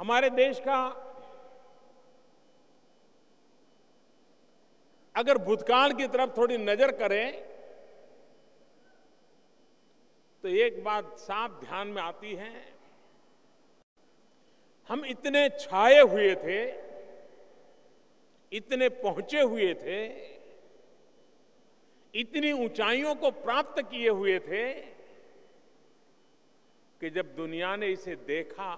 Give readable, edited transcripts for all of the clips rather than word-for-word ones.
हमारे देश का अगर भूतकाल की तरफ थोड़ी नजर करें तो एक बात साफ ध्यान में आती है। हम इतने छाए हुए थे, इतने पहुंचे हुए थे, इतनी ऊंचाइयों को प्राप्त किए हुए थे कि जब दुनिया ने इसे देखा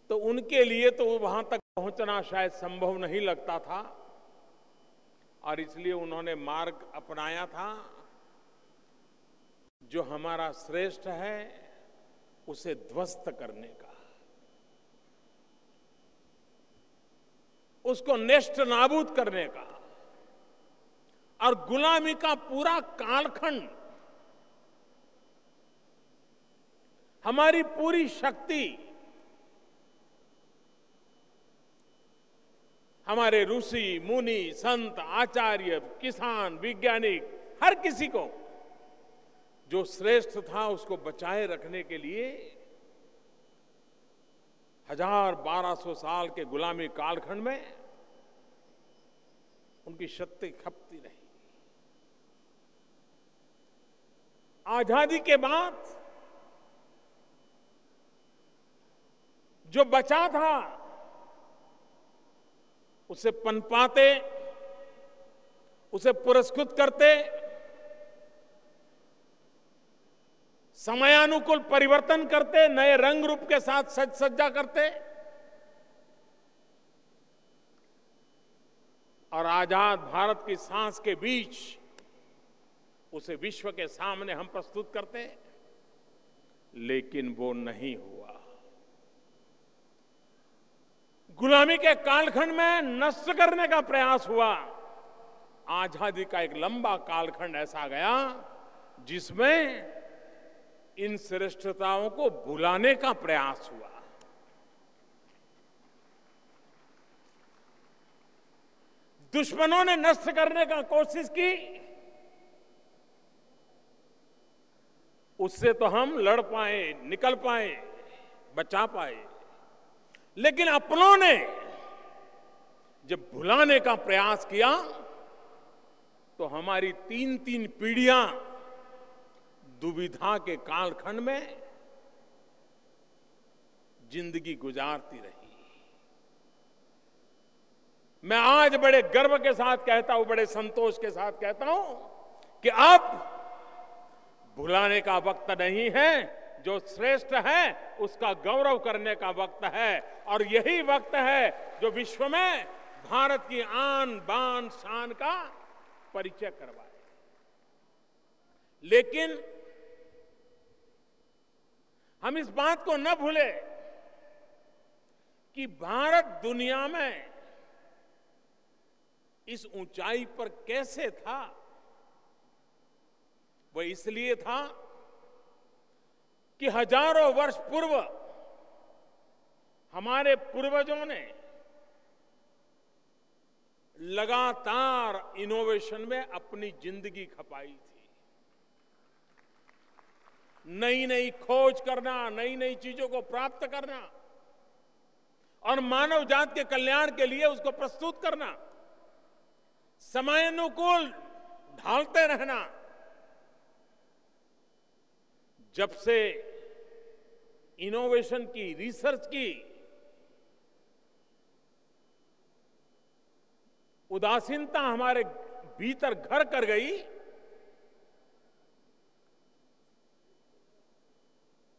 तो उनके लिए तो वहां तक पहुंचना शायद संभव नहीं लगता था और इसलिए उन्होंने मार्ग अपनाया था जो हमारा श्रेष्ठ है उसे ध्वस्त करने का, उसको नेस्त नाबूद करने का और गुलामी का पूरा कालखंड, हमारी पूरी शक्ति, हमारे ऋषि मुनि संत आचार्य किसान वैज्ञानिक हर किसी को जो श्रेष्ठ था उसको बचाए रखने के लिए 1200 साल के गुलामी कालखंड में उनकी शक्ति खपती रही। आजादी के बाद जो बचा था उसे पनपाते, उसे पुरस्कृत करते, समयानुकूल परिवर्तन करते, नए रंग रूप के साथ सज सज्जा करते और आजाद भारत की सांस के बीच उसे विश्व के सामने हम प्रस्तुत करते, लेकिन वो नहीं हुआ। गुलामी के कालखंड में नष्ट करने का प्रयास हुआ। आजादी का एक लंबा कालखंड ऐसा गया जिसमें इन श्रेष्ठताओं को भुलाने का प्रयास हुआ। दुश्मनों ने नष्ट करने का कोशिश की, उससे तो हम लड़ पाए, निकल पाए, बचा पाए, लेकिन अपनों ने जब भुलाने का प्रयास किया तो हमारी 3-3 पीढ़ियां दुविधा के कालखंड में जिंदगी गुजारती रही। मैं आज बड़े गर्व के साथ कहता हूं, बड़े संतोष के साथ कहता हूं कि अब भुलाने का वक्त नहीं है, जो श्रेष्ठ है उसका गौरव करने का वक्त है और यही वक्त है जो विश्व में भारत की आन बान शान का परिचय करवाए। लेकिन हम इस बात को न भूले कि भारत दुनिया में इस ऊंचाई पर कैसे था। वो इसलिए था कि हजारों वर्ष पूर्व हमारे पूर्वजों ने लगातार इनोवेशन में अपनी जिंदगी खपाई थी। नई नई खोज करना, नई नई चीजों को प्राप्त करना और मानव जात के कल्याण के लिए उसको प्रस्तुत करना, समयानुकूल ढालते रहना। जब से इनोवेशन की, रिसर्च की उदासीनता हमारे भीतर घर कर गई,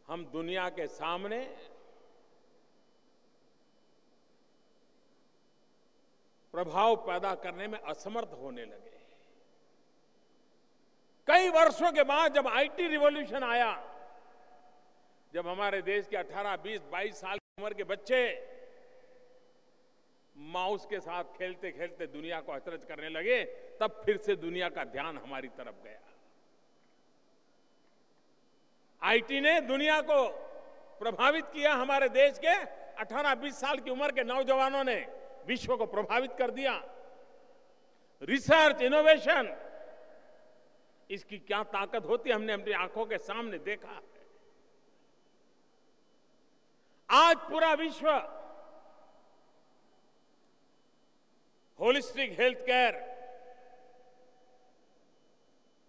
हम दुनिया के सामने प्रभाव पैदा करने में असमर्थ होने लगे। कई वर्षों के बाद जब आईटी रिवॉल्यूशन आया, जब हमारे देश के 18, 20, 22 साल की उम्र के बच्चे माउस के साथ खेलते खेलते दुनिया को अचरज करने लगे, तब फिर से दुनिया का ध्यान हमारी तरफ गया। आईटी ने दुनिया को प्रभावित किया। हमारे देश के 18, 20 साल की उम्र के नौजवानों ने विश्व को प्रभावित कर दिया। रिसर्च, इनोवेशन, इसकी क्या ताकत होती है हमने अपनी आंखों के सामने देखा है। आज पूरा विश्व होलिस्टिक हेल्थ केयर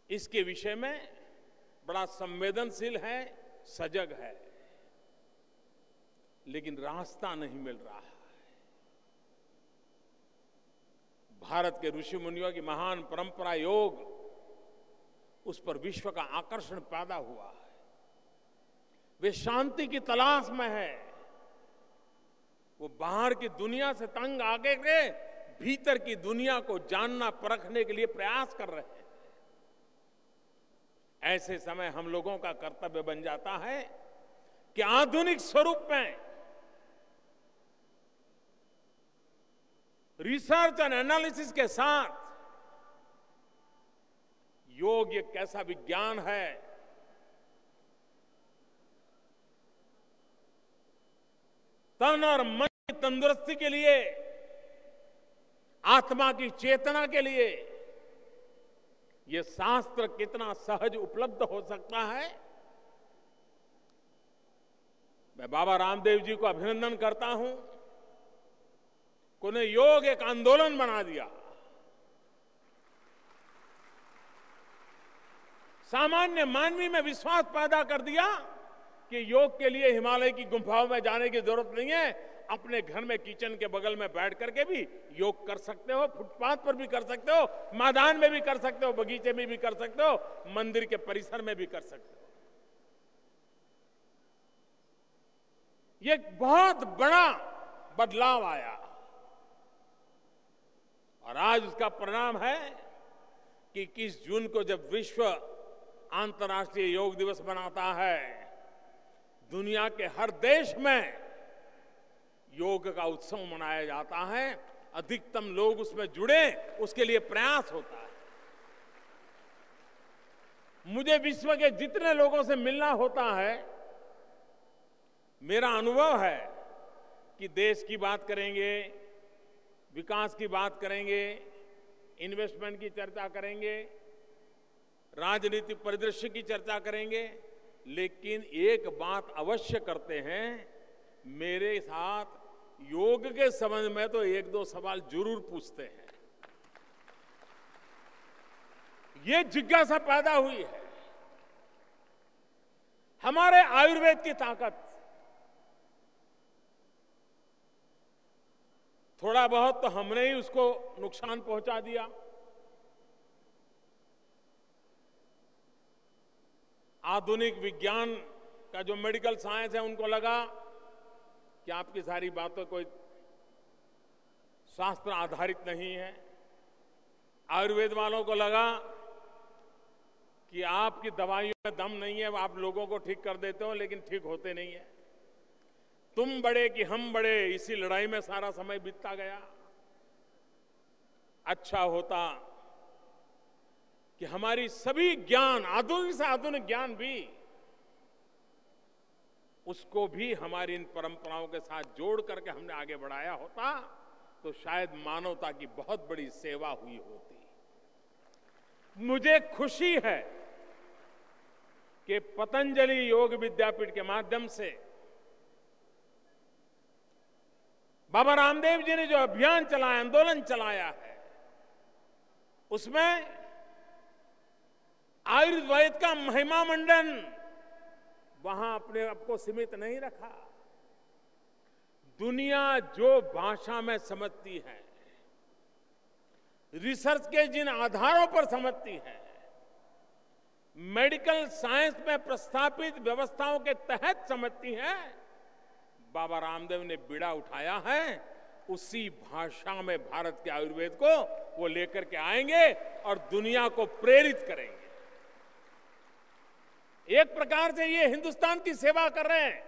इसके विषय में बड़ा संवेदनशील है, सजग है, लेकिन रास्ता नहीं मिल रहा है। भारत के ऋषि मुनियों की महान परंपरा योग, उस पर विश्व का आकर्षण पैदा हुआ है। वे शांति की तलाश में है। वो बाहर की दुनिया से तंग आके के भीतर की दुनिया को जानना परखने के लिए प्रयास कर रहे हैं। ऐसे समय हम लोगों का कर्तव्य बन जाता है कि आधुनिक स्वरूप में रिसर्च एंड एनालिसिस के साथ योग एक कैसा विज्ञान है, तन और मन की तंदुरुस्ती के लिए, आत्मा की चेतना के लिए ये शास्त्र कितना सहज उपलब्ध हो सकता है। मैं बाबा रामदेव जी को अभिनंदन करता हूं कि उन्हें योग एक आंदोलन बना दिया। सामान्य मानवी में विश्वास पैदा कर दिया कि योग के लिए हिमालय की गुफाओं में जाने की जरूरत नहीं है, अपने घर में किचन के बगल में बैठ करके भी योग कर सकते हो, फुटपाथ पर भी कर सकते हो, मैदान में भी कर सकते हो, बगीचे में भी कर सकते हो, मंदिर के परिसर में भी कर सकते हो। ये बहुत बड़ा बदलाव आया और आज उसका परिणाम है कि 21 जून को जब विश्व अंतर्राष्ट्रीय योग दिवस मनाता है, दुनिया के हर देश में योग का उत्सव मनाया जाता है। अधिकतम लोग उसमें जुड़े, उसके लिए प्रयास होता है। मुझे विश्व के जितने लोगों से मिलना होता है, मेरा अनुभव है कि देश की बात करेंगे, विकास की बात करेंगे, इन्वेस्टमेंट की चर्चा करेंगे, राजनीतिक परिदृश्य की चर्चा करेंगे, लेकिन एक बात अवश्य करते हैं, मेरे साथ योग के संबंध में तो एक दो सवाल जरूर पूछते हैं। ये जिज्ञासा पैदा हुई है। हमारे आयुर्वेद की ताकत, थोड़ा बहुत तो हमने ही उसको नुकसान पहुंचा दिया। आधुनिक विज्ञान का जो मेडिकल साइंस है, उनको लगा कि आपकी सारी बातों कोई शास्त्र आधारित नहीं है। आयुर्वेद वालों को लगा कि आपकी दवाइयों में दम नहीं है, आप लोगों को ठीक कर देते हो लेकिन ठीक होते नहीं है। तुम बड़े कि हम बड़े, इसी लड़ाई में सारा समय बीतता गया। अच्छा होता कि हमारी सभी ज्ञान, आधुनिक से आधुनिक ज्ञान भी, उसको भी हमारी इन परंपराओं के साथ जोड़ करके हमने आगे बढ़ाया होता तो शायद मानवता की बहुत बड़ी सेवा हुई होती। मुझे खुशी है कि पतंजलि योग विद्यापीठ के माध्यम से बाबा रामदेव जी ने जो अभियान चलाया, आंदोलन चलाया है, उसमें आयुर्वेद का महिमा मंडन वहां अपने आप को सीमित नहीं रखा। दुनिया जो भाषा में समझती है, रिसर्च के जिन आधारों पर समझती है, मेडिकल साइंस में प्रस्तावित व्यवस्थाओं के तहत समझती है, बाबा रामदेव ने बीड़ा उठाया है। उसी भाषा में भारत के आयुर्वेद को वो लेकर के आएंगे और दुनिया को प्रेरित करेंगे। एक प्रकार से ये हिंदुस्तान की सेवा कर रहे हैं।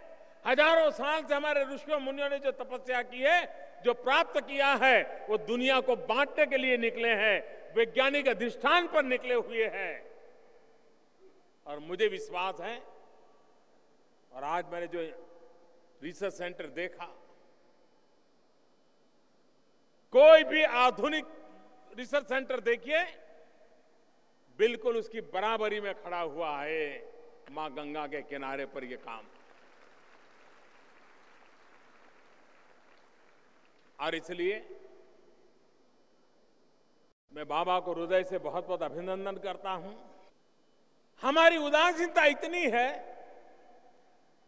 हजारों साल से हमारे ऋषियों मुनियों ने जो तपस्या की है, जो प्राप्त किया है, वो दुनिया को बांटने के लिए निकले हैं, वैज्ञानिक अधिष्ठान पर निकले हुए हैं। और मुझे विश्वास है, और आज मैंने जो रिसर्च सेंटर देखा, कोई भी आधुनिक रिसर्च सेंटर देखिए, बिल्कुल उसकी बराबरी में खड़ा हुआ है मां गंगा के किनारे पर यह काम। और इसलिए मैं बाबा को हृदय से बहुत बहुत अभिनंदन करता हूं। हमारी उदासीनता इतनी है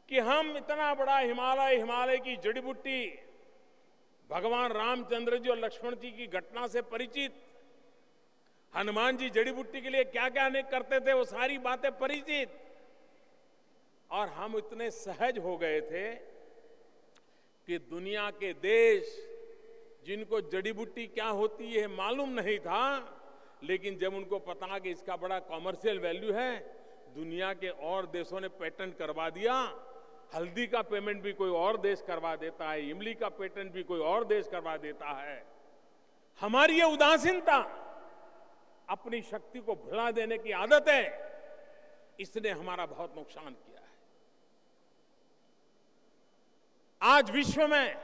कि हम इतना बड़ा हिमालय की जड़ी बूटी भगवान रामचंद्र जी और लक्ष्मण जी की घटना से परिचित, हनुमान जी जड़ी बूटी के लिए क्या क्या नहीं करते थे वो सारी बातें परिचित, और हम इतने सहज हो गए थे कि दुनिया के देश जिनको जड़ी बूटी क्या होती है मालूम नहीं था, लेकिन जब उनको पता कि इसका बड़ा कॉमर्शियल वैल्यू है, दुनिया के और देशों ने पेटेंट करवा दिया। हल्दी का पेमेंट भी कोई और देश करवा देता है, इमली का पेटेंट भी कोई और देश करवा देता है। हमारी ये उदासीनता, अपनी शक्ति को भुला देने की आदत है, इसने हमारा बहुत नुकसान किया है। आज विश्व में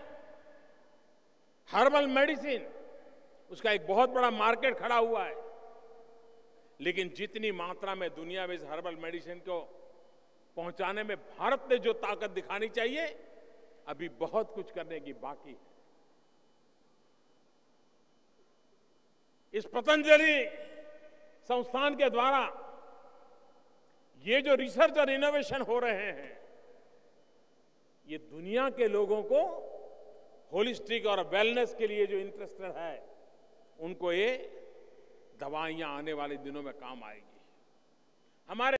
हर्बल मेडिसिन, उसका एक बहुत बड़ा मार्केट खड़ा हुआ है, लेकिन जितनी मात्रा में दुनिया में इस हर्बल मेडिसिन को पहुंचाने में भारत ने जो ताकत दिखानी चाहिए, अभी बहुत कुछ करने की बाकी है। इस पतंजलि संस्थान के द्वारा ये जो रिसर्च और इनोवेशन हो रहे हैं, ये दुनिया के लोगों को होलिस्टिक और वेलनेस के लिए जो इंटरेस्टेड है, उनको ये दवाइयां आने वाले दिनों में काम आएगी। हमारे